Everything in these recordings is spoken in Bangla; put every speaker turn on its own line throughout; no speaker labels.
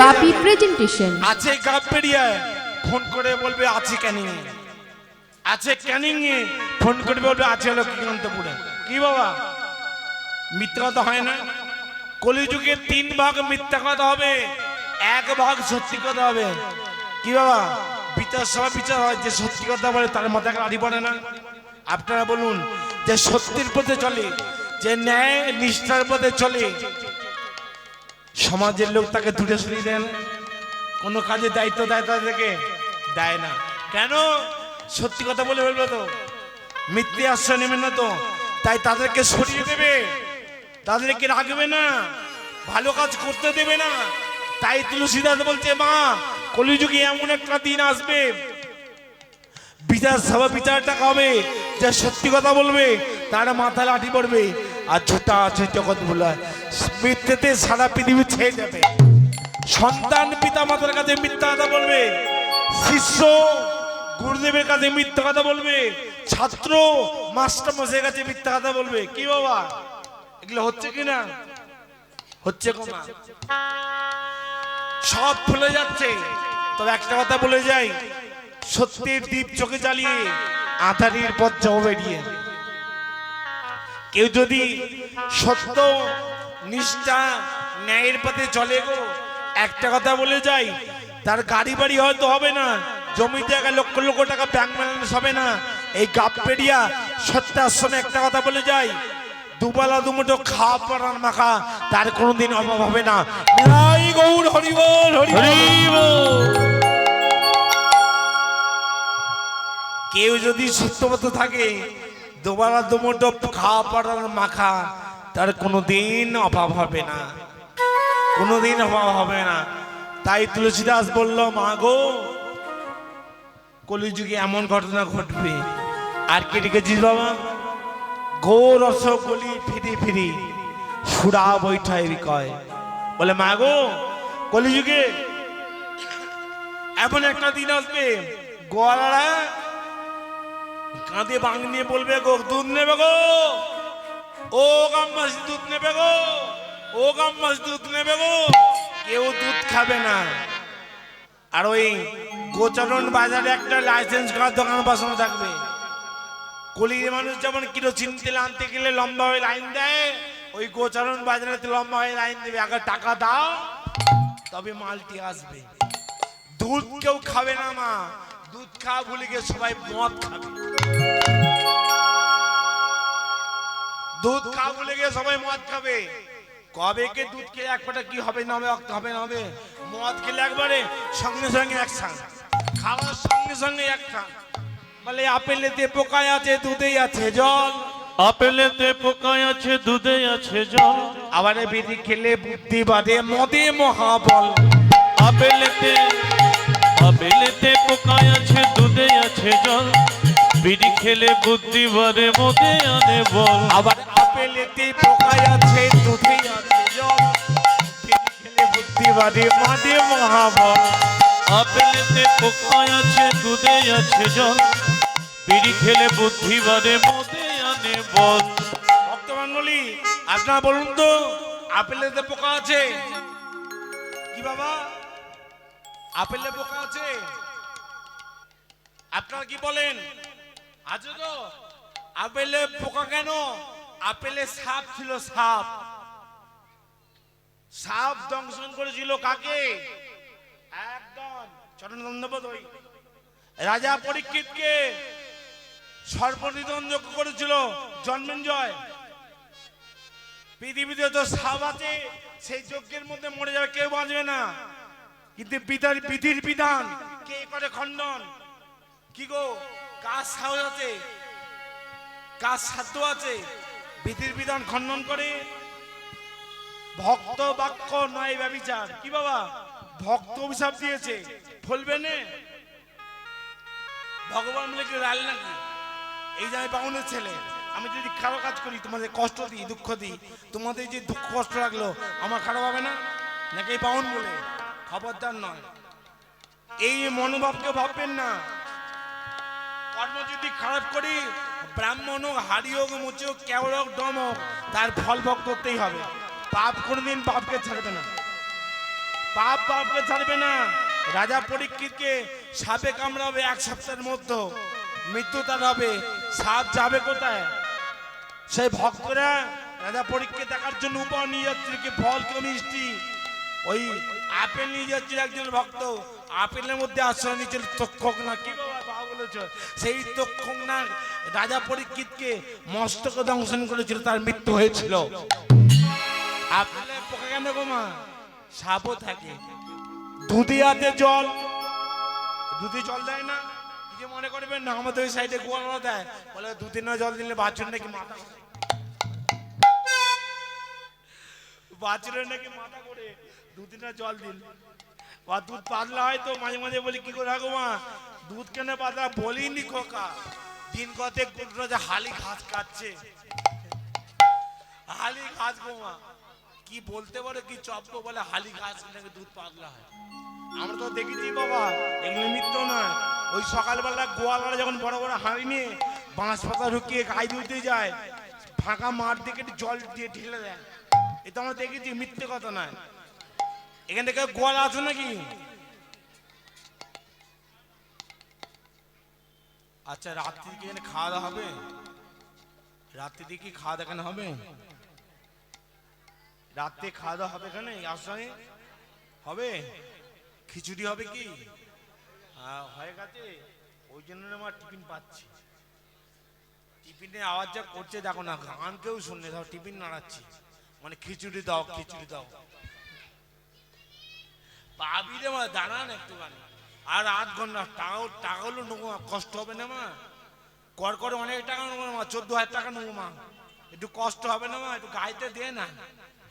Guppy presentation.
আছে গাপেরিয়া ফোন করে বলবে আছে ক্যানিং এ, আছে ক্যানিং এ ফোন করে বলবে আছে লক্ষ্মীকান্তপুরে। কি বাবা মিথ্যা কথা হয় না? কলিযুগে 3 ভাগ মিথ্যা কথা হবে, 1 ভাগ সত্যি কথা হবে। কি বাবা বিচার সভা বিচার হয়, যে সত্যি কথা বলে তার মাথায় গাড়ি পড়ে না? আপনারা বলুন, যে সত্যির পথে চলে, যে ন্যায় নিষ্ঠার পথে চলে, সমাজের লোক তাকে দূরে সরিয়ে দেন, কোনো কাজে দায়িত্ব দেয় তাদেরকে দেয় না। কেন? সত্যি কথা বলে বলবে তো, মিথ্যে আশ্রয় নেবেন না তো, তাই তাদেরকে সরিয়ে দেবে, তাদেরকে রাখবে না, ভালো কাজ করতে দেবে না। তাই তুলসীদাস বলছে, মা কলিযুগে এমন একটা দিন আসবে, বিচার সভা বিচারটা হবে, যে সত্যি কথা বলবে তার মাথায় লাঠি পড়বে, আর ছোটা আছে জগৎ বলা মিথ্যেতে সারা পৃথিবী ছেয়ে যাবে। সন্তান পিতা মাতার কাছে মিথ্যা কথা বলবে, শিষ্য গুরুদেবের কাছে মিথ্যা কথা বলবে, ছাত্র মাস্টার মশাইয়ের কাছে মিথ্যা কথা বলবে। কি বাবা এগুলো হচ্ছে কিনা? হচ্ছে কমা, সব ভুলে যাচ্ছে। তবে একটা কথা বলে যাই, সত্যের দীপ চোখে জ্বালিয়ে আঁধারির পথ যাও বেরিয়ে। কেউ যদি সত্য নিষ্ঠা ন্যায়ের পথে চলে গো, একটা কথা বলে যাই, তার গাড়ি বাড়ি হয়তো হবে না, জমি জায়গা লক্ষ লক্ষ টাকা ব্যাংক ব্যালেন্স হবে না, এই গাপেরিয়া সত্য আশ্রমে একটা কথা বলে যাই, দুবেলা দুমুঠো খাওয়া পড়ার মাখা তার কোনোদিন অভাব হবে না। নিরাই গৌর হরিবল হরিবল। কেউ যদি সত্যবত থাকে, দুবেলা দুমুঠো খাওয়া পড়ার মাখা তার কোনোদিন অভাব হবে না, কোনোদিন অভাব হবে না। তাই তুলসীদাস বলল, মা গো কলিযুগে এমন ঘটনা ঘটবে। আর কে ডেকেছিস বাবা? গো রস গলি ফিরি ফিরি সুরা বৈঠাই কয়। বলে মা গো কলিযুগে এমন একটা দিন আসবে, গোয়ালারা কাঁধে বাং নিয়ে বলবে, গো দুধ নেবে গো, ও গাম্মাস দুধ নেবে গো, ও গাম্মাস দুধ নেবে গো। কেউ দুধ খাবে না। আর ওই গোচারণ বাজারে একটা লাইসেন্স করার দোকান বসানো থাকবে। কলির মানুষ যেমন কিরোসিন তেল আনতে গেলে লম্বা হয়ে লাইন দেয়, ওই গোচারণ বাজারে লম্বা হয়ে লাইন দেবে, আগে টাকা দাও তবে মালটি আসবে। দুধ কেউ খাবে না মা, দুধ খাওয়া ভুলে গিয়ে সবাই মদ খাবে। দুধ খাওয়া ভুলে গিয়ে সবাই মদ খাবে। কবে কে দুধ খেলে এক ফোঁটা কি হবে না হবে না হবে, মদ খেলে একবারে সঙ্গে সঙ্গে একসাথে খাওয়ার সঙ্গে সঙ্গে একসাথে। বলে আপেলেতে পোকায় আছে দুধেই আছে জল,
আপেলেতে পোকায় আছে দুধে আছে জল,
আবার বিড়ি খেলে বুদ্ধি বাদে মদে মহাবল।
আপেলেতে পোকায় আছে দুধে আছে জল, বিড়ি খেলে বুদ্ধি বাড়ে মদে আনে বল।
আবার আপেলেতে পোকায় আছে দুধেই আছে জল, বিড়ি খেলে বুদ্ধি বাদে মদে মহাবল।
আপেলেতে পোকায় আছে দুধে আছে জল, বিড়ি খেলে বুদ্ধি বাড়ে মদে আনে বল।
ভক্তমণ্ডলী আপনারা বলুন তো, আপেলেতে পোকা আছে কি বাবা? আপেলে পোকা আছে? আপনারা কি বলেন? আছে তো? আপেলে পোকা কেন? আপেলে সাপ ছিল, সাপ সাপ দংশন করেছিল কাকে? একদম চরণ বন্দ্যোপাধ্যায় রাজা পরীক্ষিতকে সর্বনিধন যজ্ঞ করেছিল জন্মেঞ্জয়। পৃথিবীতে তো সাপ আছে, সেই যজ্ঞের মধ্যে মরে যাবে, কেউ বাঁচবে না। কিন্তু বিধির বিধান কে করে খণ্ডন? কি গো কার সাহস আছে, কার সাধ্য আছে বিধির বিধান খণ্ডন করে? ভক্ত বাক্য নয় ব্যভিচার। কি বাবা ভক্ত অভিশাপ দিয়েছে, ফলবে না? ভগবান বলে কি রাল নাকি? এই যে আমি বাউনের ছেলে, আমি যদি খারাপ কাজ করি, তোমাদের কষ্ট দিই, দুঃখ দিই, তোমাদের যে দুঃখ কষ্ট লাগলো আমার খারাপ হবে না নাকি? বাউন বলে খবরদার নয়, এই মনোভাবকে ভাববেন না। কর্ম যদি খারাপ করি, ব্রাহ্মণ হোক, হাড়ি হোক, মুচি হোক, কেওড় হোক, ডম হোক, তার ফল ভোগ করতেই হবে। পাপ কোনোদিন পাপকে ছাড়বে না। পাপ পাপকে ছাড়বে না। রাজা পরীক্ষিতকে সাপে কামড়াবে 1 সপ্তাহের মধ্যে, মৃত্যু তার হবে। সাপ যাবে কোথায়? সেই ভক্তরা রাজা পরীক্ষিত দেখার জন্য উপহার নিয়ে যাচ্ছিল, কি ফল কেউ মিষ্টি। ওই আপেল নিয়ে যাচ্ছিল একজন ভক্ত, আপেলের মধ্যে আশ্রয় নিয়েছিল তক্ষক না, কি বাবা বলেছ, সেই তক্ষক না রাজা পরীক্ষিতকে মস্তক দংশন করেছিল, তার মৃত্যু হয়েছিল। আপেলের পোকা কেন গো মা? সাপও থাকে। দুধে হাতে জল, দুধে জল দেয় না, কি যে মনে করবেন না আমাদের ওই সাইডে গোয়ালা দেয়, বলে দুধে না জল দিলে বাছুর নাকি মাথা, বাছুরের নাকি মাথা করে দুধে না জল দিল। বা দুধ পাতলা হয় তো মাঝে মাঝে বলি কি করে রাখো মা দুধ কেন পাতলা? বলিনি খোকা, দিন কতক যে হালি ঘাস কাটছে, হালি ঘাস গো মা, কি বলতে পারে কি চপ্প বলে হালি ঘাস নাকি দুধ পাতলা হয়। আমরা তো দেখেছি বাবা, এগুলো মিথ্য নয়। ওই সকালবেলা গোয়ালরা যখন বড় বড় হাঁড়ি নিয়ে বাঁশ পাতা ঢুকিয়ে গায়ে ধুতে যায়, ফাঁকা মাঠ দিকে জল দিয়ে ঢেলে দেয়, এটা আমরা দেখেছি, মিথ্যে কথা নয়। এখান থেকে গোয়াল আছে নাকি? আচ্ছা, রাত্রি কি এখানে খাওয়া দাওয়া হবে? রাত্রি দিয়ে কি খাওয়া দাওয়া এখানে হবে? রাত্রে খাওয়া দাওয়া হবে এখানে আশ্রমে? হবে? খিচুড়ি হবে কি? হয়ে গেছে, ওই জন্য আমার টিফিন পাচ্ছি। টিফিনে আওয়াজ যা করছে দেখো না, গান কেউ শুনলে ধর টিফিন নাড়াচ্ছি, মানে খিচুড়ি দাও খিচুড়ি দাও। পাবি রে মা, দাঁড়ান একটুখানি, আর 8 ঘন্টা টাকা হলো নেবো, কষ্ট হবে না মা? কর করে অনেক টাকা নেবো মা, 14,000 টাকা নেবো মা, একটু কষ্ট হবে না মা? একটু গাইতে দে না,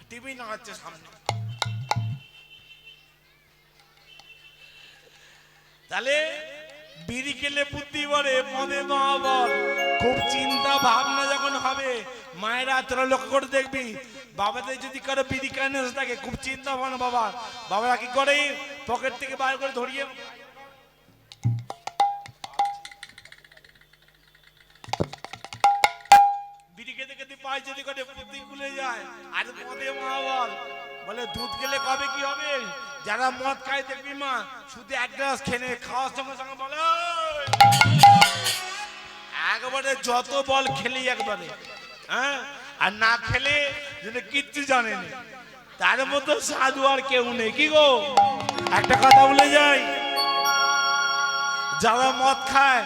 টিভি নাড়াচ্ছে সামনে। তাহলে বিড়ি খেলে বুদ্ধি বাড়ে, মদে মহাবল। খুব চিন্তা ভাবনা যখন হবে, মায়েরা তোরা লক্ষ্য করে দেখবি, বাবাদের যদি কারো বিড়ি কানে থাকে খুব চিন্তা ভাবনা, বাবারা কি করে পকেট থেকে বার করে ধরিয়ে বিড়ি খেতে খেতে পায়ে যদি করে বুদ্ধি খুলে যায়। আর মদে মহাবল বলে দুধ খেলে কবে কি হবে? যারা মদ খায় দেখবি মা, শুধু 1 গ্লাস খেলে খাওয়ার সঙ্গে সঙ্গে বলে একবারে যত বল খেলেই একবারে, হ্যাঁ, আর না খেলে যদি কিচ্ছু জানেনি। তার মতো সাধু আর কেউ নেই। কি গো, একটা কথা বলে যাই, যারা মদ খায়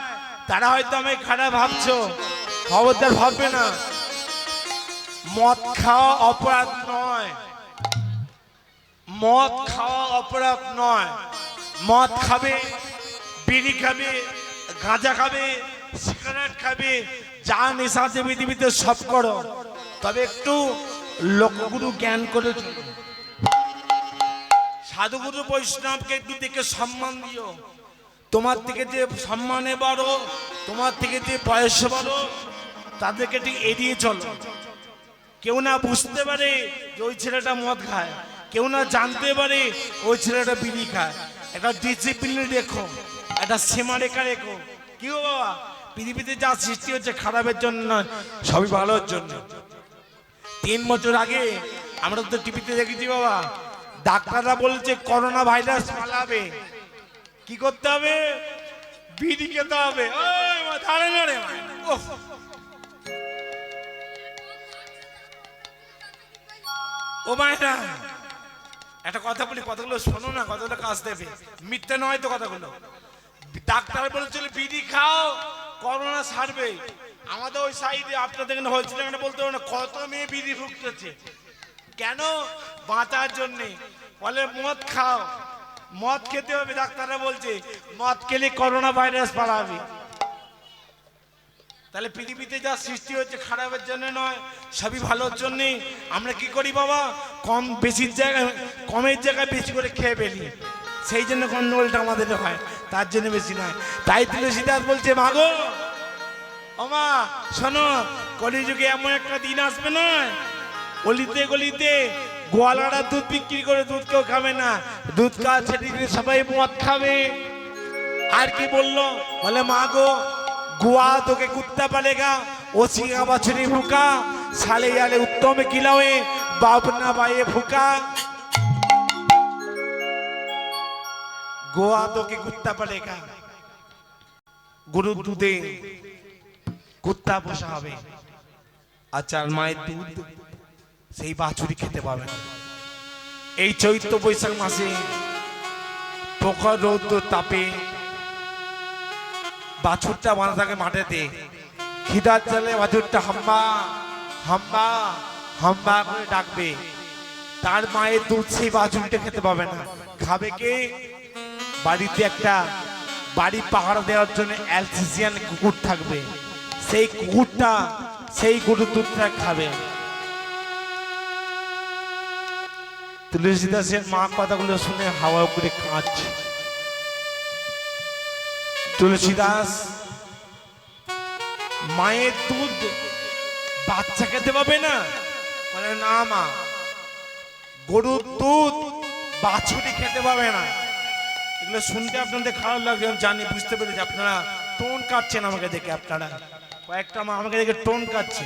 তারা হয়তো আমি খারাপ ভাবছো, খবরদার ভাববে না। মদ খাওয়া অপরাধ নয়, মদ খাওয়া অপরাধ নয়। মদ খাবে, বিড়ি খাবে, গাঁজা খাবে, সিগারেট খাবে, যা নেশা আছে পৃথিবীতে সব করো, তবে একটু লোকগুরু জ্ঞান করে চলো। সাধুগুরু বৈষ্ণবকে একটু দেখে সম্মান দিও। তোমার থেকে যে সম্মানে বড়, তোমার থেকে যে বয়সে বড়, তাদেরকে ঠিক এড়িয়ে চলো। কেউ না বুঝতে পারে যে ওই ছেলেটা মদ খায়, কেউ না জানতে পারে ওই ছেলেটা বিড়ি খায়। একটা ডিসিপ্লিন রেখো, একটা সীমা রেখা রেখো। কি গো বাবা, পৃথিবীতে যা সৃষ্টি হচ্ছে খারাপের জন্য নয়, সবই ভালোর জন্য। 3 বছর আগে আমরা তো টিভিতে দেখেছি বাবা, ডাক্তাররা বলছে করোনা ভাইরাস পালাবে, কি করতে হবে? বিড়ি খেতে হবে। ও মায়েরা, একটা কথা বলি, কথাগুলো শোনো না, কথাগুলো কাজ দেবে, মিথ্যে নয় তো কথাগুলো। ডাক্তার বলেছিল বিড়ি খাও, করোনা সারবে। আমাদের ওই সাইডে আপনাদের এখানে হয়েছিল, এখানে বলতে পারো না, কত মেয়ে বিড়ি ফুঁকতেছে, কেন? বাঁচার জন্যে। বলে মদ খাও, মদ খেতে হবে, ডাক্তাররা বলছে মদ খেলে করোনা ভাইরাস পালাবে। তাহলে পৃথিবীতে যা সৃষ্টি হচ্ছে খারাপের জন্য নয়, সবই ভালোর জন্যে। আমরা কি করি বাবা, বেশির জায়গায়, কমের জায়গায় বেশি করে খেয়ে ফেলি, সেই জন্য গন্ডগোলটা আমাদের হয়, তার জন্য বেশি নয়। তাই তুলসীদাস বলছে, মাগো ও মা শোনো, কলিযুগে এমন একটা দিন আসবে না, গলিতে গলিতে গোয়ালারা দুধ বিক্রি করে দুধ কেউ খাবে না, দুধ খাওয়া ছেড়ে দিয়ে সবাই মদ খাবে। আর কি বললো, বলে মাগো गुआ तो के कुत्ता पलेगा ओसी का बछड़ी भूखा साले याले उत्तम किलावे बाप ना बाए भूखा। गोवा तो के कुत्ता पड़ेगा গরুর দুধে কুত্তা পোষা হবে আচ্ছা মায়ের দুধ সেই বাছুরি খেতে পাবে না এই চৈত্র বৈশাখ মাসে প্রখর রৌদ্র তাপে বাছুরটা বাঁধা থাকে মাঠেতে খিদার জালে বাছুরটা হাম্বা হাম্বা হাম্বা করে ডাকবে তার মায়ের দুধ সেই বাছুরটা খেতে পাবে না খাবে কে বাড়িতে একটা বাড়ি পাহারা দেওয়ার জন্য অ্যালসেশিয়ান কুকুর থাকবে সেই কুকুরটা সেই গরুর দুধটা খাবে তুলসীদাসের মা কথাগুলো শুনে হাওয়া করে কাঁদছে তুলসীদাস মায়ের দুধ বাচ্চা খেতে পাবে না বলে না মা গরুর দুধ বাছুরি খেতে পাবে না এগুলো শুনতে আপনাদের খারাপ লাগছে আমি জানি বুঝতে পেরেছি আপনারা টোন কাটছেন আমাকে দেখে আপনারা কয়েকটা মা আমাকে দেখে টোন কাটছে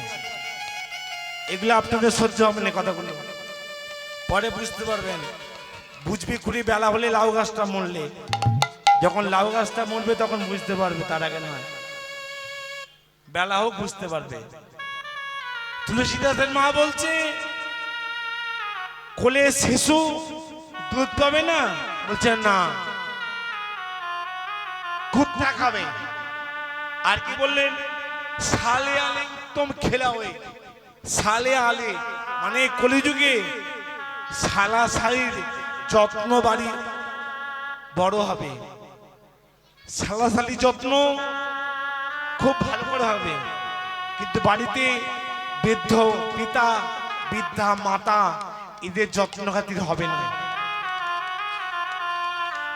এগুলো আপনাদের সহ্য হবে না কথাগুলো পরে বুঝতে পারবেন বুঝবি খুঁড়ি বেলা হলে লাউ গাছটা মরলে যখন লাউ গাছটা মরবে তখন বুঝতে পারবে তার আগে নয় বেলা হোক বুঝতে পারবে তুলসীদাসের মা বলছে কোলে শিশু দুধ পাবে না বলছে না কুত্তা খাবে আর কি বললেন সালে আলে তুম খেলা হয়ে সালে আলে মানে কলিযুগে সালা শাড়ির যত্ন বাড়ি বড় হবে সালা শাড়ি যত্ন খুব ভালো করে হবে কিন্তু বাড়িতে বৃদ্ধ পিতা বৃদ্ধা মাতা এদের যত্ন খাতির হবে না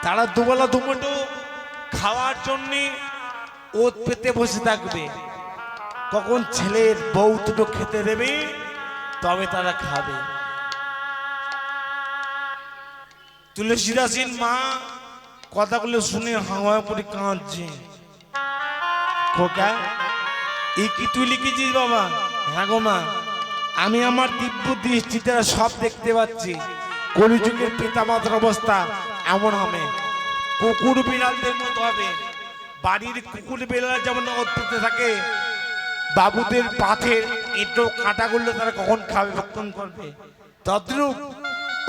তারা দুবেলা দুমুঠো খাওয়ার জন্য ওত পেতে বসে থাকবে কখন ছেলের বউ দুটো খেতে দেবে তবে তারা খাবে তুলসীদাসীর মা কথাগুলো শুনে হাওয়া করে কাঁদছে খোকা এই কি তুই লিখেছিস বাবা হ্যাঁ গো মা আমি আমার দিব্য দৃষ্টিতে সব দেখতে পাচ্ছি কলিযুগের পিতামাতার অবস্থা এমন হবে কুকুর বিড়ালদের মতো হবে বাড়ির কুকুর বিড়াল যেমন অদ্ভুত থাকে বাবুদের পাথের এঁটো কাঁটাগুলো তারা কখন খাবে ভক্ষণ করবে তদ্রূপ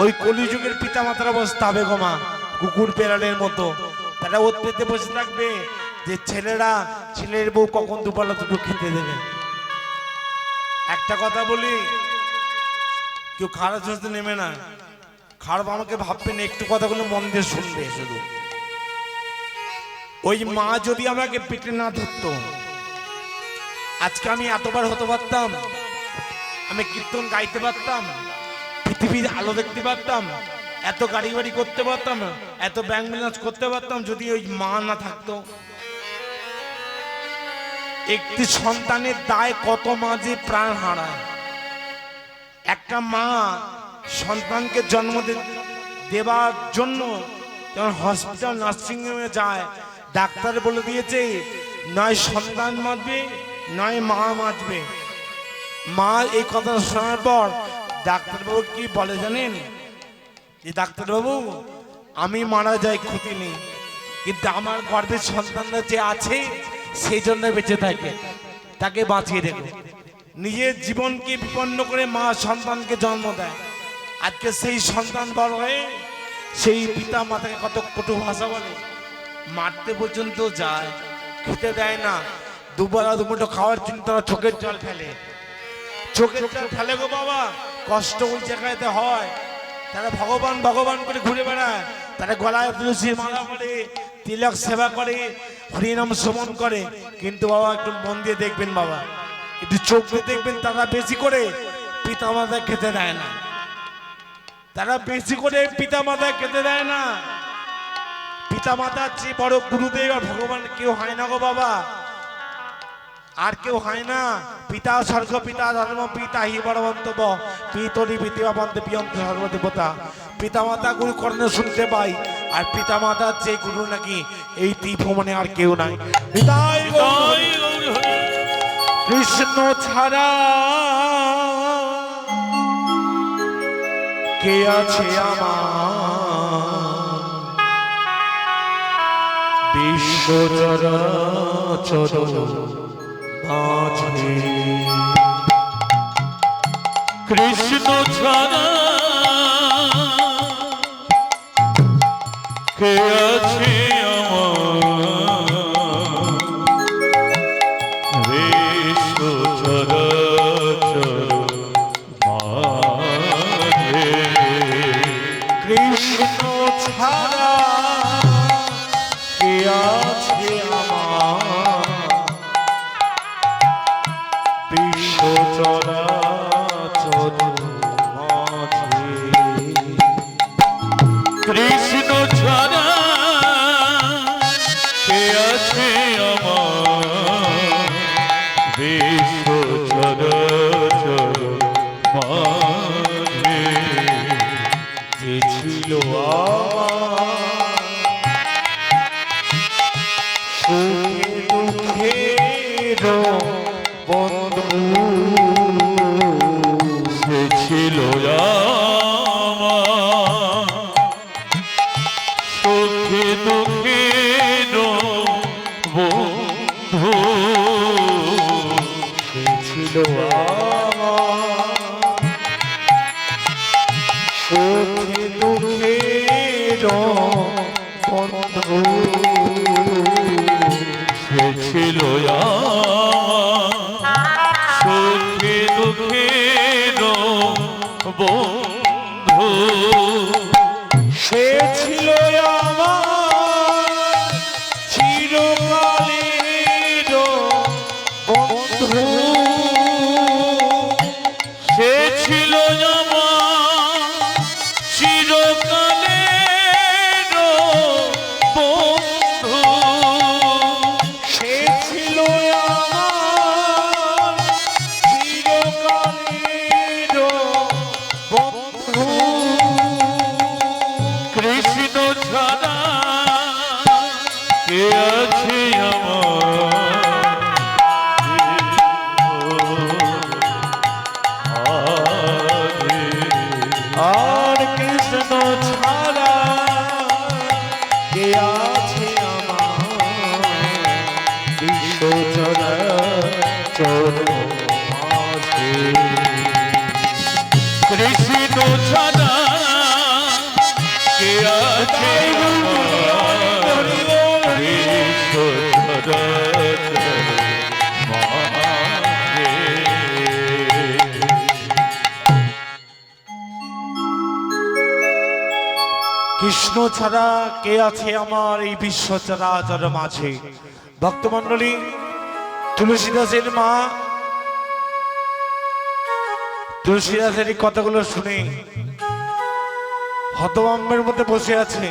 ওই কলিযুগের পিতামাতার অবস্থা হবে গো মা কুকুর বিড়ালের মতো তারা ওত পেতে বসে থাকবে যে ছেলেরা ছেলের বউ কখন দুবেলা দুটো খেতে দেবে একটা কথা বলি কেউ খারাপ সোচতে নেবে না খারাপ আমাকে ভাববে না একটু কথাগুলো মন দিয়ে শুনবে শুধু ওই মা যদি আমাকে পেটে না ধরতো আজকে আমি এতবার হতে পারতাম আমি কীর্তন গাইতে পারতাম পৃথিবীর আলো দেখতে পারতাম এত গাড়ি বাড়ি করতে পারতাম এত ব্যাংক ব্যালেন্স করতে পারতাম যদি ওই মা না থাকতো একটি সন্তানের দায় কত মা যে প্রাণ হারায় একটা মা সন্তানকে জন্ম দেবার জন্য যখন হসপিটাল নার্সিং হোমে যায় ডাক্তার বলে দিয়েছে নয় সন্তান বাঁচবে নয় মা বাঁচবে মা এই কথা শোনার পর ডাক্তারবাবু কি বলে জানেন যে ডাক্তারবাবু আমি মারা যাই ক্ষতি নেই কিন্তু আমার গর্ভের সন্তানরা যে আছে সেই জন্য বেঁচে থাকে তাকে বাঁচিয়ে রেখে নিজের জীবনকে বিপন্ন করে মা সন্তানকে জন্ম দেয় আজকে সেই সন্তান বড় হয়ে সেই পিতা মাতাকে কত কটু ভাষা বলে মারতে পর্যন্ত যায় খেতে দেয় না দুবেলা দুমুঠো খাওয়ার জন্য তারা চোখের জল ফেলে গো বাবা কষ্ট ওই জায়গাতে হয় তারা ভগবান ভগবান করে ঘুরে বেড়ায় তারা গলায় তুলসীর মালা করে তিলক সেবা করে হরিনাম শ্রবণ করে কিন্তু বাবা একটু মন দিয়ে দেখবেন বাবা একটু চোখ দিয়ে দেখবেন তারা বেশি করে পিতা মাতা খেতে দেয় না তারা বেশি করে পিতা মাতা খেতে দেয় না পিতা মাতার চেয়ে বড় গুরুদেব আর ভগবান কেউ হয় না গো বাবা আর কেউ হয় না পিতা স্বর্গ পিতা ধর্ম পিতা হি বড়বন্তব পিতরি পিতিবাবন্ত পিয়ন্ত সর্বদেবতা পিতা মাতা গুরু কর্ণে শুনতে পাই আর পিতা মাতার চেয়ে গুরু নাকি এই তীর্থমনে আর কেউ নাই হৃদয় কৃষ্ণ ছাড়া কে আছে আমার বিশ্ব চরাচর মাঝে
কৃষ্ণ ছাড়া কে আছে আমার বিশ্ব চরাচর মাঝে
কৃষ্ণ ছাড়া কে আছে আমার বিশ্ব চরাচর মাঝে
কৃষ্ণ ছাড়া কে আছে আমার বিশ্ব চরাচর মাঝে
যে ছিল আমার সুখে দুঃখের বন্ধু
সে ছিল আমার সুখে দুঃখের বন্ধু
সে ছিল আমার সুখে দুঃখের বন্ধু
সে ছিল আমার সুখে দুঃখের বন্ধু
সে ছিল আমার চিরকালের বন্ধু
সে ছিল আমার চিরকালের বন্ধু
সে ছিল আমার চিরকালের বন্ধু
কৃষ্ণ ছাড়া কে আছে
আর কৃষ্ণ ছাড়া কে আছে আমার বিশ্ব চরাচর মাঝে
কৃষ্ণ ছাড়া কে আছে বিশ্ব চরাচর মাঝে
কৃষ্ণ ছাড়া কে আছে আমার এই বিশ্ব চরাচর মাঝে। ভক্তমণ্ডলী, তুলসীদাসের মা তুলসীদাসের এই কথাগুলো শুনে হতভম্বের মধ্যে বসে আছে।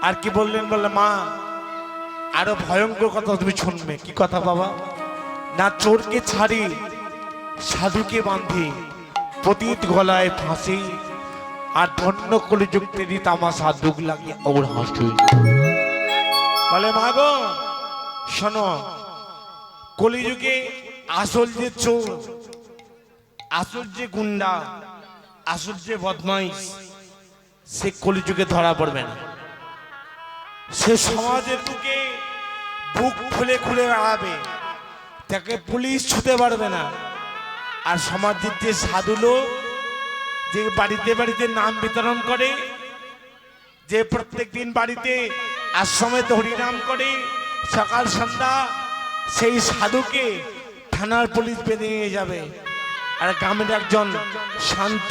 আর কি বললেন, বললে মা আরো ভয়ঙ্কর কথা তুমি শুনবে। কি কথা বাবা? না চোরকে ছাড়ি সাধুকে বাঁধি, পতিত গলায় ফাঁসি, আর ধন্য কলিযুক্তেরই তামাশা দুগ লাগিয়ে ওর হাসি। বলে মা গো শোনো, কলিযুগে আসল যে চোর, আসল যে গুন্ডা, আসল যে বদমাইশ, সে কলিযুগে ধরা পড়বে না। সে সমাজের বুকে বুক খুলে খুলে বেড়াবে, তাকে পুলিশ ছুতে পারবে না। আর সমাজের যে সাধু লোক, যে বাড়িতে বাড়িতে নাম বিতরণ করে, যে প্রত্যেক দিন বাড়িতে আশ্রমে হরিনাম করে সকাল সন্ধ্যা, সেই সাধুকে থানার পুলিশ বেঁধে নিয়ে যাবে। আর গ্রামের একজন শান্ত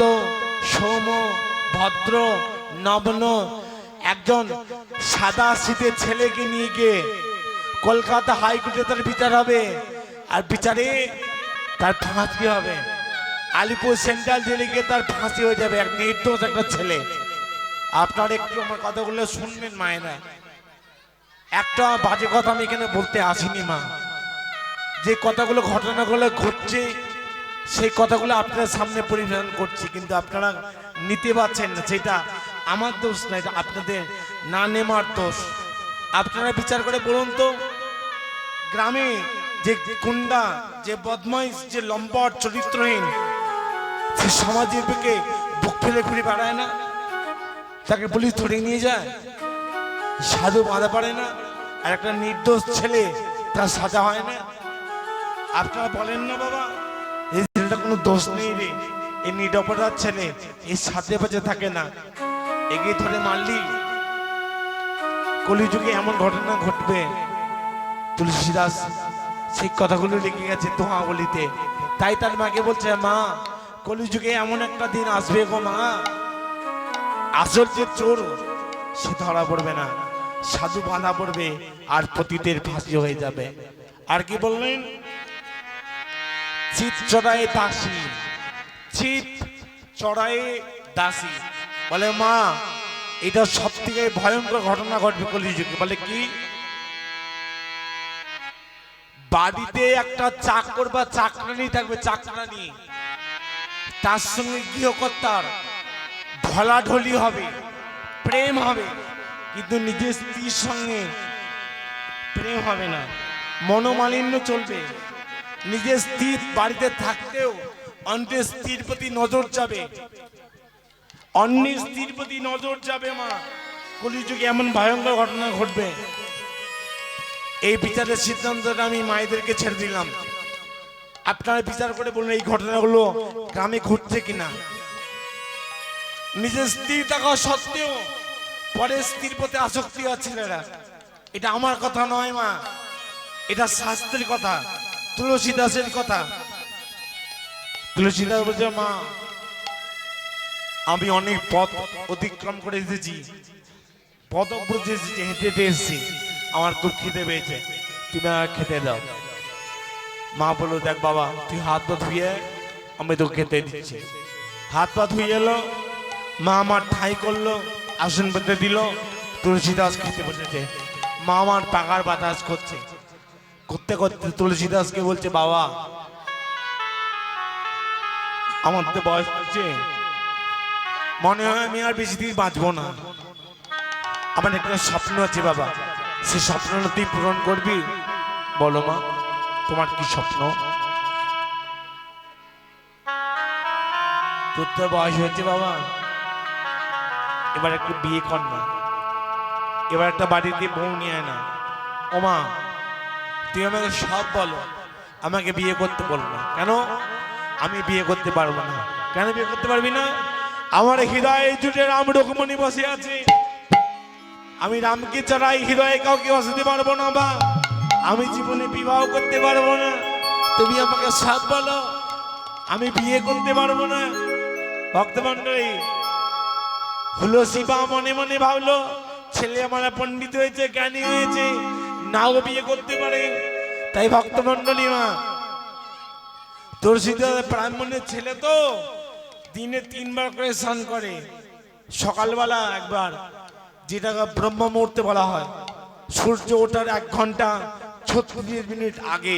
সৌম ভদ্র নগ্ন একজন সাদা শীতের ছেলেকে নিয়ে গিয়ে কলকাতা হাইকোর্টে তার বিচার হবে। আর বিচারে তার ফাঁসি হবে। আলিপুর সেন্ট্রাল জেলে গিয়ে তার ফাঁসি হয়ে যাবে। এক নির্দোষ একটা ছেলে। আপনারা একটু আমার কথাগুলো শুনবেন মায়েরা। একটা বাজে কথা আমি এখানে বলতে আসিনি মা। যে কথাগুলো ঘটনাগুলো ঘটছে সেই কথাগুলো আপনার সামনে পরিবেশন করছি, কিন্তু আপনারা নিতে পারছেন না। সেটা আমার দোষ না, এটা আপনাদের না নেওয়ার দোষ। আপনারা বিচার করে বলুন তো, গ্রামে যে গুন্ডা, যে বদমাইশ, যে লম্পট চরিত্রহীন, সে সমাজের বুকে বুক ফেলে ঘুরে বেড়ায় না? তাকে পুলিশ ধরে নিয়ে যায়? সাধু বাঁধা পারে না? আর একটা নির্দোষ ছেলে তার সাজা হয় না? আপনারা বলেন না বাবা, এই ছেলেটা কোনো দোষ নেই রে, এই নিরপরাধ ছেলে, এই সাথে পাশে থাকে না, এগিয়ে ধরে মারলি কলিযুগে এমন ঘটনা ঘটবে। তুলসীদাস সেই কথাগুলো লিখে গেছে দোহাবলিতে। তাই তার মাকে বলছে, মা কলিযুগে এমন একটা দিন আসবে গো মা, আসল যে চোর সে ধরা পড়বে না, সাধু বাঁধা পড়বে আর পতিতের ফাঁসি হয়ে যাবে। আর কি বললেন? চিত চড়ায় দাসী, চিত চড়ায় দাসী। বলে মা এটা সব থেকে ভয়ঙ্কর ঘটনা ঘটবে কলিযুগে। বলে কি? বাড়িতে একটা চাকর বা চাকরানি থাকবে, চাকরানি, তার সঙ্গে গৃহকর্তার ঢলাঢলি হবে, প্রেম হবে, কিন্তু নিজের স্ত্রীর সঙ্গে প্রেম হবে না, মনোমালিন্য চলবে। নিজের স্ত্রী বাড়িতে থাকতেও অন্যের স্ত্রীর প্রতি নজর যাবে, অন্যের স্ত্রীর প্রতি নজর যাবে। মা কলিযুগে এমন ভয়ঙ্কর ঘটনা ঘটবে। এই বিচারের সিদ্ধান্তটা আমি মায়েদেরকে ছেড়ে দিলাম। আপনারা বিচার করে বলুন এই ঘটনাগুলো গ্রামে ঘটছে কিনা। নিজের স্ত্রী থাকা সত্ত্বেও পরের স্ত্রীর প্রতি আসক্তি হয় ছেলেরা। এটা আমার কথা নয় মা, এটা শাস্ত্রের কথা, তুলসীদাসের কথা। তুলসীদাস বলছে, মা আমি অনেক পথ অতিক্রম করে এসেছি, পদব্রজে এসেছি, হেঁটে হেঁটে এসেছি, আমার খুব খিদে পেয়েছে, তুমি আমাকে খেতে দাও। মা বললো, দেখ বাবা তুই হাত পা ধুয়ে আমি তোকে খেতে দিচ্ছি। হাত পা ধুয়ে এলো, মা আমার ঠাই করলো, আসন পেতে দিল, তুলসীদাস খেতে বসেছে। মা আমার পাকার বাতাস করছে, করতে করতে তুলসীদাসকে বলছে, বাবা আমার তো বয়স হচ্ছে, মনে হয় আমি আর বেশি দিন বাঁচবো না, আমার একটা স্বপ্ন আছে বাবা, সে স্বপ্ন তুই পূরণ করবি। বলো মা তোমার কি স্বপ্ন? তোর তো বয়স হচ্ছে বাবা, এবার একটু বিয়ে কর না, এবার একটা বাড়িতে বউ নিয়ে আয় না। ও মা তুই আমাকে সব বলো, আমাকে বিয়ে করতে বলো না কেন? আমি বিয়ে করতে পারবো না। কেন বিয়ে করতে পারবি না? আমার হৃদয়ে জুটে রাম রুকমণি বসে আছে, আমি রামকে ছাড়াই হৃদয়ে কাউকে বসাতে পারবো না, বা আমি জীবনে বিবাহ করতে পারবো না। তুমি আমাকে সব বলো, আমি বিয়ে করতে পারবো না। ভক্তমণ্ডলী, হলো শিবা মনে মনে ভাবলো ছেলে আমার পণ্ডিত হয়েছে, জ্ঞানী হয়েছে, নাও বিয়ে করতে পারে। তাই ভক্তমণ্ডলী মা, তুলসীদাস ব্রাহ্মণের ছেলে তো দিনে 3 বার করে স্নান করে। সকালবেলা একবার, যেটাকে ব্রহ্ম মুহূর্তে বলা হয়, সূর্য ওঠার 1 ঘন্টা 36 মিনিট আগে,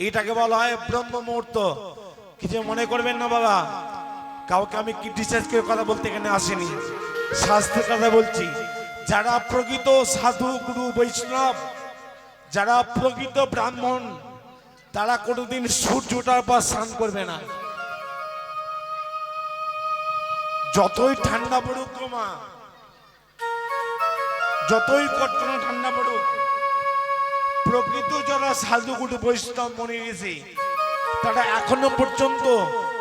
এটাকে বলা হয় ব্রহ্ম মুহূর্ত। কিছু মনে করবেন না বাবা, কাউকে আমি ক্রিটিসাইজ করে কথা বলতে এখানে আসেনি, শাস্ত্রের কথা বলছি। যারা প্রকৃত সাধু গুরু বৈষ্ণব, যারা প্রকৃত ব্রাহ্মণ, তারা কোনোদিন সূর্য ওঠার পর স্নান করবে না। যতই ঠান্ডা পড়ুক মা, যতই কটনা ঠান্ডা পড়ুক, প্রকৃত যারা সাধু গুরু বৈষ্ণব মনে গেছে, তারা এখনো পর্যন্ত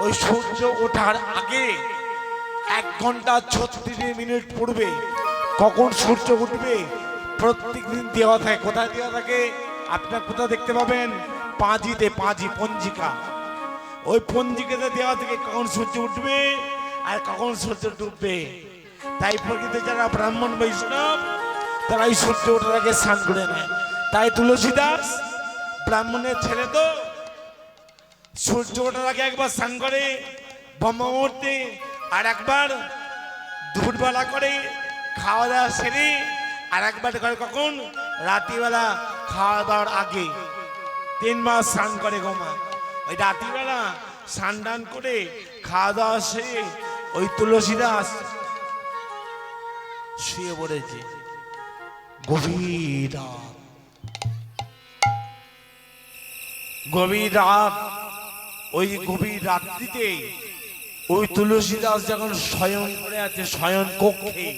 ওই সূর্য ওঠার আগে 1 ঘন্টা 36 মিনিট পূর্বে কখন সূর্য উঠবে প্রত্যেক দিন দেওয়া থাকে। কোথায় দেওয়া থাকে? আপনার কোথায় দেখতে পাবেন? পাঁজিতে, পাঁজি পঞ্জিকা, ওই পঞ্জিকাতে দেওয়া থাকে কখন সূর্য উঠবে আর কখন সূর্য ডুববে। তাই প্রকৃত যারা ব্রাহ্মণ বৈষ্ণব, তারা এই সূর্য ওঠার আগে স্নান করে নেয়। তাই তুলসীদাস ব্রাহ্মণের ছেলে তো সূর্য ওঠার আগে একবার স্নান করে ব্রহ্ম মুহূর্তে, আর একবার দুপুরবেলা করে খাওয়া দাওয়া সেরে, আর একবার করে কখন? রাত্রিবেলা খাওয়া দাওয়ার আগে। 3 বার স্নান করে গোমা। ওই রাত্রিবেলা স্নান টান করে খাওয়া দাওয়া সেরে ওই তুলসীদাস শুয়ে পড়েছে। গভীর রাত, গভীর রাত, ওই গভীর রাত্রিতে ওই তুলসীদাস যখন শয়ন করে আছে, শয়ন কক্ষে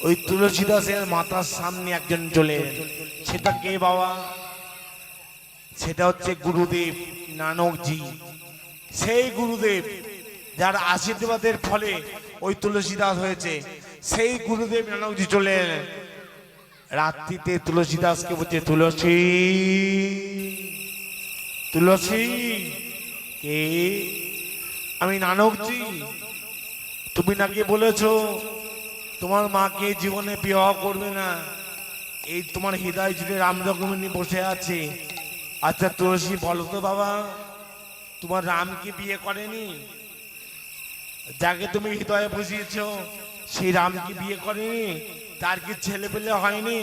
ওই তুলসী দাসের মাথার সামনে একজন চলে এলেন। সেটা কে বাবা? সেটা হচ্ছে গুরুদেব নানকজি। সেই গুরুদেব যার আশীর্বাদের ফলে ওই তুলসী দাস হয়েছে, সেই গুরুদেব নানকজি চলে এলেন। রাত্রিতে তুলসী দাসকে বলছে, তুলসী তুলসী। কে? আমি নানকজি। তুমি নাকি বলেছো তোমার মাকে জীবনে বিবাহ করবে না, এই তোমার হৃদয় জুড়ে রামরকমিনী বসে আছে। আচ্ছা তুলসী বলো তো বাবা, তোমার রাম কি বিয়ে করেনি? যাকে তুমি হৃদয়ে বসিয়েছ সেই রাম কি বিয়ে করেনি? তার কি ছেলে পেলে হয়নি?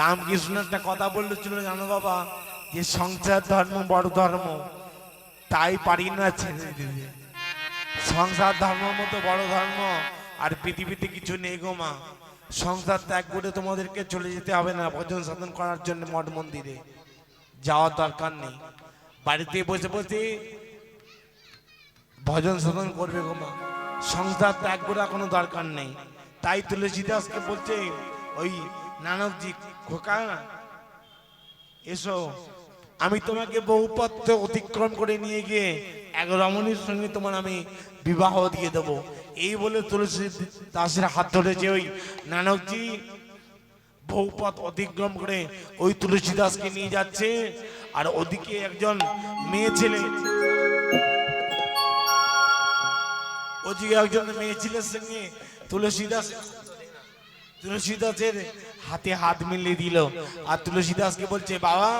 রামকৃষ্ণ একটা কথা বলেছিল জানো বাবা, যে সংসার ধর্ম বড় ধর্ম, তাই পারি না ছেড়ে দিতে। সংসার ধর্ম মতো বড় ধর্ম আর পৃথিবীতে কিছু নেই গো মা। সংসার ত্যাগ করে তোমাদেরকে চলে যেতে হবে না ভজন সাধন করার জন্য মঠ মন্দিরে যাওয়ার দরকার নেই। বাড়িতে বসে বসে ভজন সাধন করবে গো মা, সংসার ত্যাগ করার কোনো দরকার নেই। তাই তুলসী দাসকে বলছে ওই নানকজি, খোকা এসো, আমি তোমাকে বহু পথ অতিক্রম করে নিয়ে গিয়ে এক রমণীর সঙ্গে তোমার আমি বিবাহ দিয়ে দেবো। এই বলে তুলসী দাসের হাত ধরেছে ওই নানকজি। বহু পথ অতিক্রম করে ওই তুলসী দাসকে নিয়ে যাচ্ছে। আর ওদিকে একজন মেয়ে ছেলে, ওদিকে একজন মেয়ে ছেলের সঙ্গে তুলসী দাসের হাতে হাত মিলিয়ে দিল। আর তুলসী দাসকে বলছে, বাবা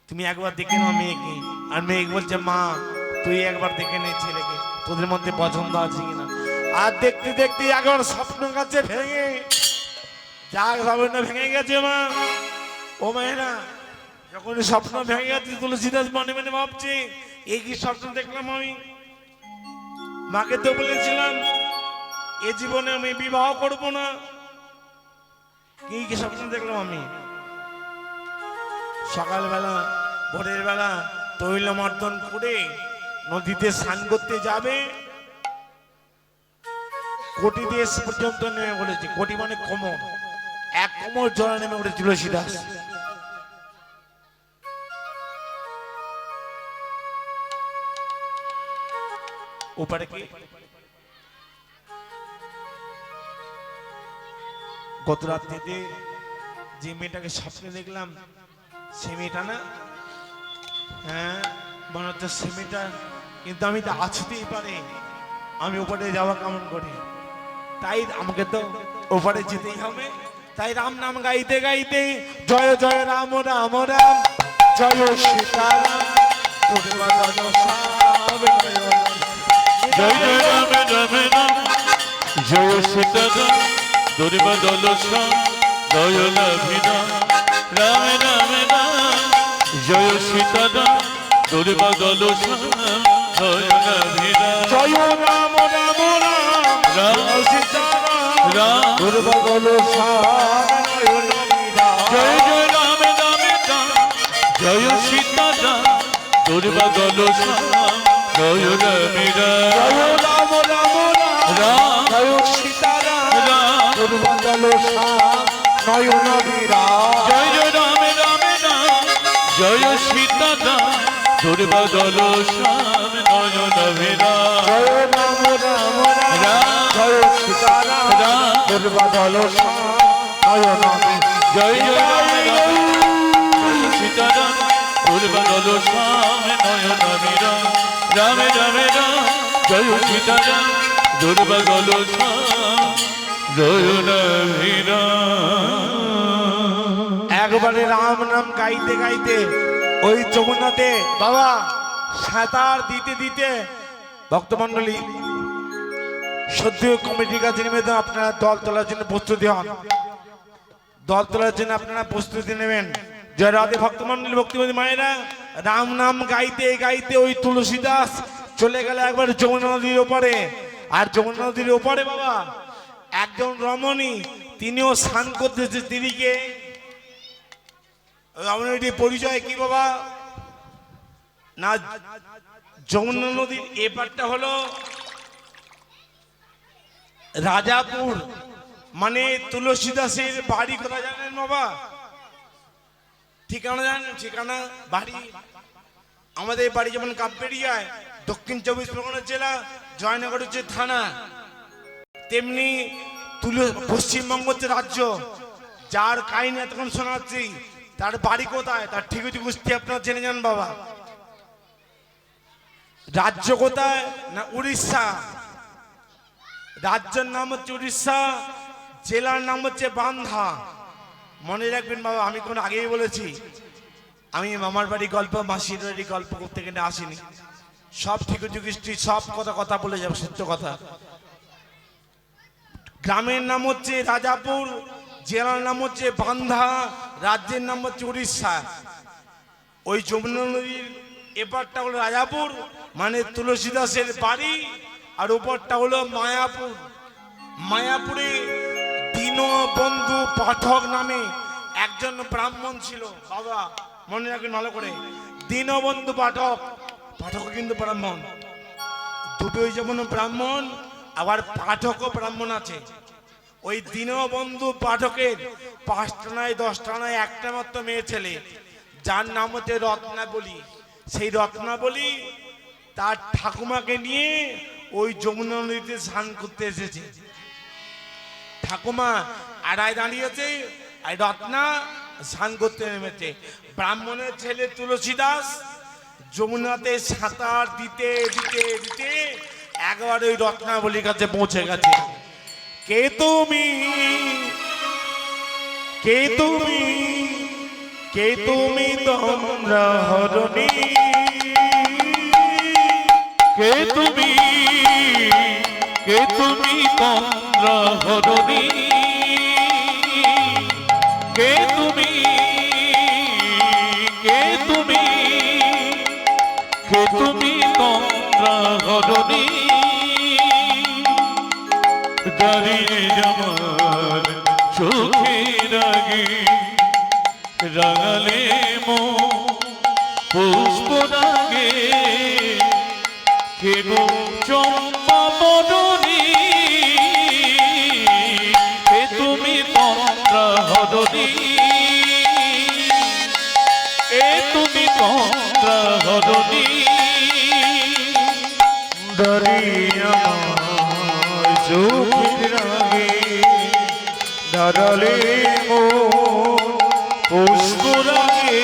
তুমি একবার দেখে নাও মেয়েকে। আর মেয়ে বলছে, মা তুই একবার দেখে নে ছেলেকে, তোদের মধ্যে পছন্দ আছে কিনা। আর দেখতে দেখতে একবার স্বপ্ন কাছে ভেঙে যা স্বপ্ন ভেঙে গেছে মা। ও মেয়েরা, যখন স্বপ্ন ভেঙে গেছে তুলসী দাস মনে মনে ভাবছে, এই কি স্বপ্ন দেখলাম আমি? মাকে তো বলেছিলাম এ জীবনে আমি বিবাহ করব না, কি কি স্বপ্ন দেখলাম আমি? সকালবেলা ভোরের বেলা তৈলমর্দন করে নদীতে স্নান করতে যাবে, কোটি দেশ পর্যন্ত নেমে পড়েছে। কোটি মানে কোমর, এক কোমর জল নেমে পড়ে তুলসী দাস। ওপারে কি গত রাত্রিতে যে মেয়েটাকে স্বপ্নে দেখলাম সে মেয়েটা না? হ্যাঁ মনে হচ্ছে সে মেয়েটা, কিন্তু আমি তো আসতেই পারে, আমি ওপারে যাওয়া কেমন করে? তাই আমাকে তো ওপারে যেতেই হবে। তাই রাম নাম গাইতে গাইতে জয় জয় রাম রাম রাম জয় সীতারাম
জয় জয় রাম রাম রাম জয় সীতারাম দুর্বদল শ্যাম দয়াল অভিরাম রাম রাম রাম জয় সীতারাম দুর্বদল শ্যাম দয়াল অভিরাম
জয় রাম রাম রাম জয় সীতারাম
রাম
দুর্বদল শ্যাম
জয় জয় রাম রাম রাম জয় সীতারাম দুর্বদল শ্যাম দয়াল অভিরাম
জয় রাম রাম
রাম
জয় সীতারাম
রাম
দুর্বদল শ্যাম নয়ন বিরাম।
জয় জয় রাম রাম রাম জয় সীতারাম দুর্বদল শ্যাম নয়ন অভিরাম
জয় রাম রাম
রাম
জয় সীতারাম
রাম
দুর্বদল শ্যাম নয়ন
জয় জয় রাম রাম জয় সীতারাম দুর্বদল শ্যাম নয়ন অভিরাম রাম রাম রাম জয় সীতারাম দুর্বদল শ্যাম নয়ন অভিরাম।
একবারে রাম নাম গাইতে গাইতে ওই যমুনাতে বাবা সাঁতার দিতে দিতে ভক্তমন্ডলী সদ্য কমিটির কাছে নিবেদন, আপনারা দল তোলার জন্য প্রস্তুতি হন। দল তোলার জন্য আপনারা প্রস্তুতি নেবেন। জয় রাধে ভক্তমন্ডলী ভক্তিমতী মায়েরা। রাম নাম গাইতে গাইতে ওই তুলসী দাস চলে গেল একবার যমুনা নদীর ওপারে। আর যমুনা নদীর ওপারে বাবা একজন রমণী, তিনিও স্নান করতেছে। তিনিকে রমণীটির পরিচয় কি বাবা? না, যমুনা নদীর এপারটা হলো রাজাপুর মানে তুলসী দাসের বাড়ি কোথায় জানেন বাবা? ঠিকানা জানেন? ঠিকানা বাড়ি আমাদের বাড়ি যেমন কাপবেড়িয়ায়, দক্ষিণ 24 পরগনা জেলা, জয়নগর হচ্ছে থানা, তেমনি পশ্চিমবঙ্গ হচ্ছে রাজ্য। যার কাহিনী এতক্ষণ শোনাচ্ছি তার বাড়ি কোথায়, তার ঠিকুজি কুস্তি আপনারা জেনে যান বাবা। রাজ্য কোথায় না উড়িষ্যা, রাজ্যের নাম হচ্ছে উড়িষ্যা, জেলার নাম হচ্ছে বান্ধা। মনে রাখবেন বাবা, আমি কোন আগেই বলেছি আমি মামার বাড়ি গল্প, মাসির বাড়ি গল্প করতে গেলে আসিনি। সব ঠিকুজি কুস্তি সব কথা বলে যাবো, সত্য কথা। গ্রামের নাম হচ্ছে রাজাপুর, জেলার নাম হচ্ছে বান্ধা, রাজ্যের নাম হচ্ছে উড়িষ্যা। ওই যমুনা নদীর এপারটা হলো রাজাপুর মানে তুলসী দাসের বাড়ি, আর ওপরটা হলো মায়াপুর। মায়াপুরে দীনবন্ধু পাঠক নামে একজন ব্রাহ্মণ ছিল বাবা, মনে রাখবেন ভালো করে। দীনবন্ধু পাঠক, পাঠক কিন্তু ব্রাহ্মণ, দুটোই যেমন ব্রাহ্মণ আবার পাঠকও ব্রাহ্মণ আছে। ওই দীনবন্ধু পাঠকের 5টা নয় 10টা নয় একটা মাত্র মেয়ে ছেলে, যার নাম হচ্ছে রত্নাবলী। সেই রত্নাবলী তার ঠাকুমাকে নিয়ে ওই যমুনা নদীতে স্নান করতে এসেছে। ঠাকুমা আড়ায় দাঁড়িয়েছে, আর রত্না স্নান করতে নেমেছে। ব্রাহ্মণের ছেলে তুলসী দাস যমুনাতে সাঁতার দিতে দিতে দিতে একবার ওই রত্নাবলীর কাছে পৌঁছে গেছে। কে তুমি, কে তুমি, কে তুমি তোমরা হরণী,
কে তুমি, কে তুমি তন্দ্রা হরণী, কে তুমি, কে তুমি, কে তুমি তন্দ্রা হরণী, দাঁড়িয়ে আমার চোখের আগে রাঙালে মো পুষ্প রাগে, কেন চম্পা বদনী, কে তুমি তন্দ্রা হরণী, এ তুমি তন্দ্রা হরণী,
দাঁড়িয়ে আমার চোখের আগে দাঁড়ালে মো পুষ্প রাগে,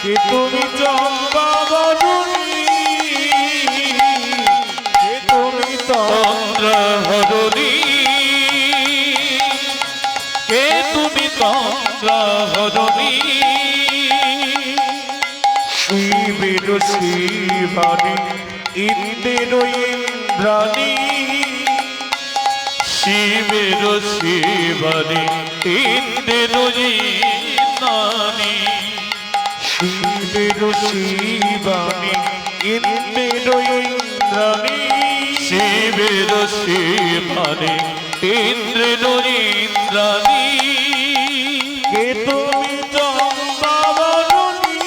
কে তুমি চম্পা বদনী, কে তুমি
তন্দ্রা হরণী, কে তুমি তন্দ্রা হরণী,
শিবের শিবানী ইন্দ্রের ইন্দ্রাণী,
শিবের শিবানী ইন্দ্রের নানী,
শিবের শিবানী ইন্দ্রের ইন্দ্রাণী,
শিবের শিবানী ইন্দ্রের ইন্দ্রাণী,
কে তুমি চম্পা বদনী,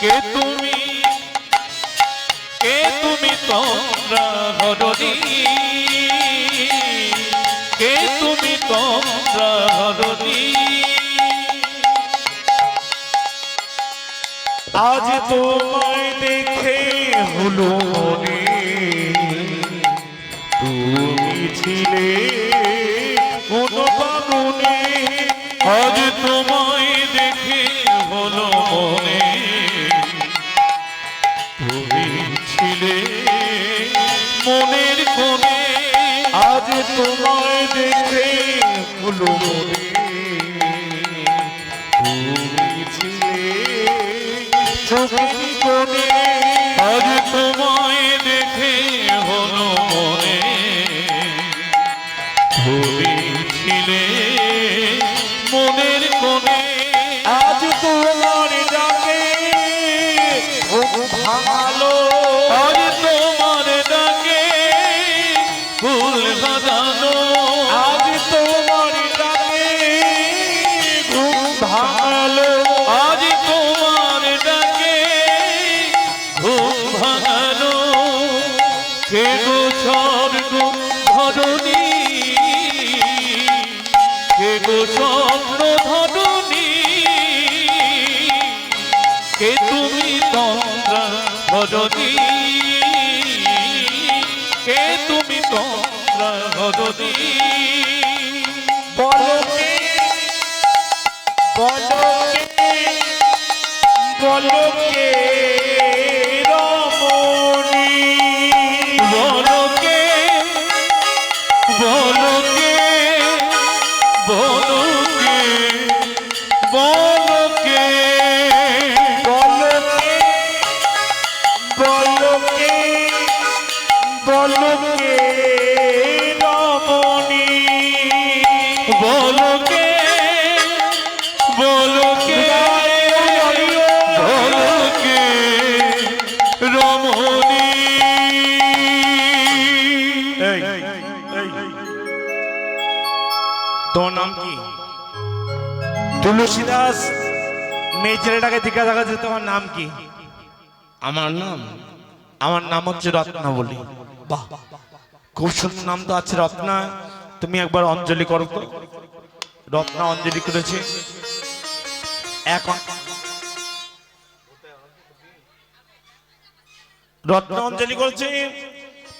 কে তুমি, কে তুমি তন্দ্রা হরণী, কে তুমি তন্দ্রা হরণী,
আজ তোমায় দেখে হলো মনে তুমি ছিলে কোন বাগুনে,
আজ তোমায় দেখে হলো মনে তুমি ছিলে মনের কোণে,
আজ তোমায় দেখে হলো মনে তুমি ছিলে চোখের কোণে,
আজ তোমায় দেখে হলো মনে তুমি ছিলে মনের কোণে,
আজ তোমার ডাকে ঘুম ভাঙালো,
আজ তোমার ডাকে ফুল বাঁধানো,
আজ তোমার ডাকে ঘুম ভাঙালো,
আজ তোমার ডাকে ঘুম ভাঙানো, কে গো গো স্বপ্ন ধরণী, কে তুমি তন্দ্রা ভজনী, কে তুমি তন্দ্রা ভজনী।
বলো কে, বলো কে, বলো কে রমণী,
বলো কে, বলো কে, বলো কে, বলো কে,
বলো কে, বলো কে, বলো কে রমণী,
বলো কে, বলো কে, বলো কে রমণী।
তোর নাম কি? তুলসীদাস মেয়ে ছেলেটাকে জিজ্ঞাসা করছে তোমার নাম কি? আমার নাম হচ্ছে রত্নাবলী। বাহ, খুব সুন্দর নাম তো আছে রত্না। তুমি একবার অঞ্জলি করো তো। রত্না অঞ্জলি করেছে। এখন রত্ন অঞ্জলি করেছে।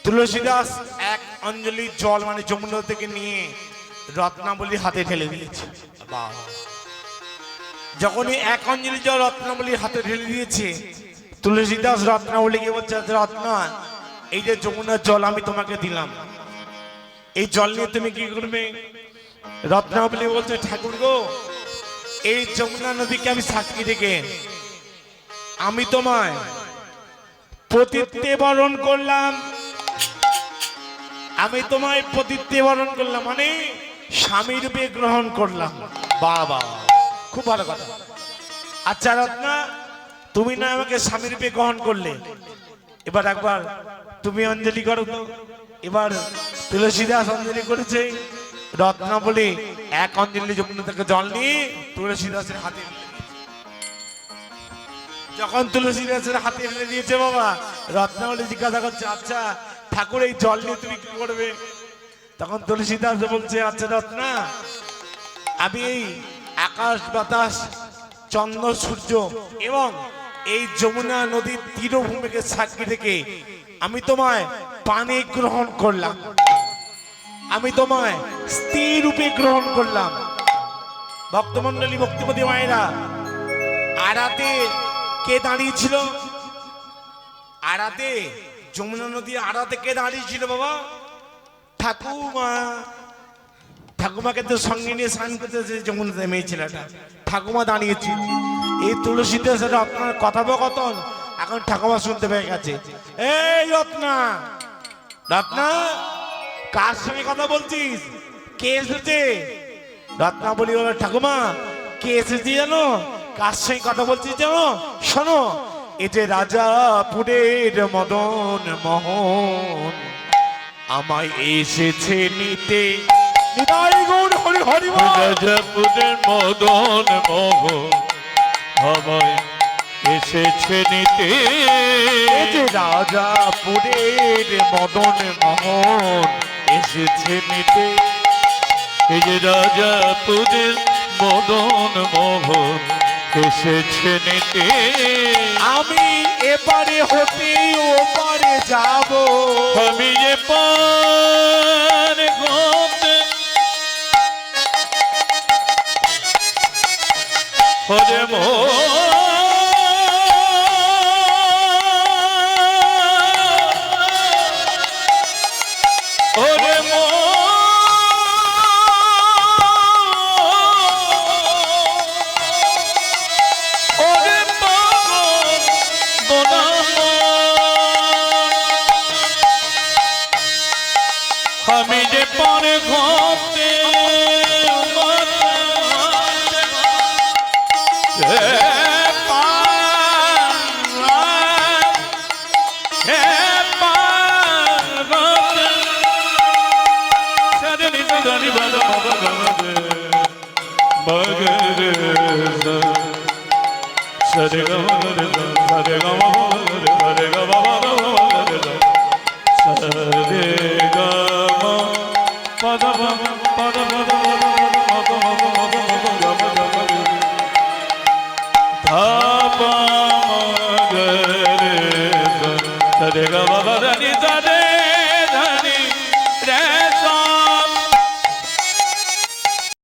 তুলসীদাস এক অঞ্জলি জল মানে যমুনা থেকে নিয়ে রত্নাবলীর হাতে ঢেলে দিয়েছে। বাহ, যখনই এক অঞ্জলি জল রত্নাবলীর হাতে ঢেলে দিয়েছে, তুলসীদাস রত্নাবলীকে বলছে, রত্না, এই যে যমুনার জল আমি তোমাকে দিলাম, এই জল নিয়ে তুমি কি করবে? রত্নাবলী বলছে, ঠাকুর গো, এই যমুনা নদীকে আমি সাক্ষী রেখে আমি তোমায় পতিত্বে বরণ করলাম। আমি তোমায় পতিত্বে বরণ করলাম মানে স্বামী রূপে গ্রহণ করলাম। বাবা, খুব ভালো কথা। আচ্ছা রত্না, তুমি না আমাকে স্বামী রূপে গ্রহণ করলে, এবার একবার তুমি অঞ্জলি করো তো। এবার তুলসীদাস অঞ্জলি করেছে। রত্নাবলী এক অঞ্জলি যমুনা থেকে জল নিয়ে তুলসীদাসের হাতে ঢেলে দিয়েছে। যখন তুলসীদাসের হাতে ঢেলে দিয়েছে, বাবা, রত্নাবলী জিজ্ঞাসা করছে, আচ্ছা ঠাকুর, এই জল নিয়ে তুমি কি করবে? তখন তুলসীদাস বলছে, আচ্ছা রত্না, আমি এই আকাশ বাতাস চন্দ্র সূর্য এবং এই যমুনা নদীর তীরভূমিকে সাক্ষী রেখে আমি তোমায় পানি গ্রহণ করলাম, আমি তোমায় স্ত্রী রূপে গ্রহণ করলাম। ভক্তমন্ডলী, ভক্তিপতি মায়েরা, আড়াতে কে দাঁড়িয়েছিল? আড়াতে, যমুনা নদী আড়াতে কে দাঁড়িয়েছিল বাবা? ঠাকুমা। ঠাকুমাকে তো সঙ্গে নিয়ে স্নান করতেছে যমুনাতে মেয়ে ছেলেটা, ঠাকুমা দাঁড়িয়েছে। এই তুলসীদাসের আপনার কথোপকথন এখন ঠাকুমা শুনতে পেয়ে গেছে। এই রত্না, রত্না, কার সঙ্গে কথা বলছিস? কে এসেছে? রত্না বলি, ঠাকুমা, কে এসেছে জানো? কার সঙ্গে কথা বলছিস জানো? শোনো, এই যে রাজাপুরের মদন মোহন আমায় এসেছে নিতে। নিতাই গৌর হরি হরি বল।
রাজাপুরের মদন মোহন আমায় এসেছে নিতে।
এই যে রাজাপুরের মদন মোহন এসেছে নিতে।
এই যে রাজাপুরের মদন মোহন এসেছে নিতে।
আমি এপারে হতে ওপারে যাব,
আমি যে পার হতে হরে ওরে ওরে আমি যে পরে ঘটে সরে সরে সরে পদ পদ পদ ধাপা মগরে সরে গা বাবা রানী সারে